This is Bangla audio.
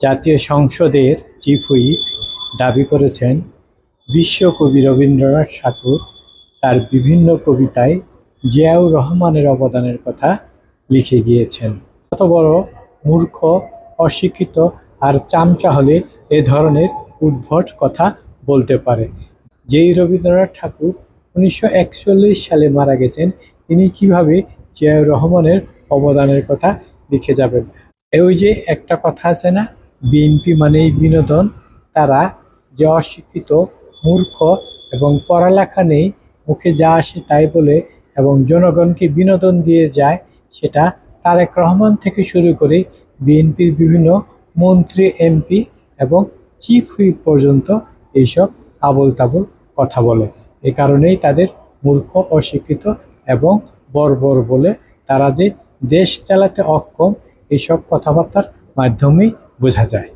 জাতীয় সংসদের চিফ হুইপ দাবি করেছেন, বিশ্বকবি রবীন্দ্রনাথ ঠাকুর তার বিভিন্ন কবিতায় জিয়াউর রহমানের অবদানের কথা লিখে গিয়েছেন। কত বড় মূর্খ, অশিক্ষিত আর চামচা হলে এ ধরনের উদ্ভট কথা বলতে পারে? যেই রবীন্দ্রনাথ ঠাকুর 1941 সালে মারা গেছেন, তিনি কিভাবে জিয়াউর রহমানের অবদানের কথা লিখে যাবেন? ওই যে একটা কথা আছে না, বিএনপি মানেই বিনোদন। তারা যে অশিক্ষিত, মূর্খ এবং পড়ালেখা নেই, মুখে যা আসে তাই বলে এবং জনগণকে বিনোদন দিয়ে যায়, সেটা তারেক রহমান থেকে শুরু করে বিএনপির বিভিন্ন মন্ত্রী, এমপি এবং চিফ হুইপ পর্যন্ত এইসব আবোল তাবোল কথা বলে। এ কারণেই তাদের মূর্খ, অশিক্ষিত এবং বর্বর বলে। তারা যে দেশ চালাতে অক্ষম, এইসব কথাবার্তার মাধ্যমেই বোঝা যায়।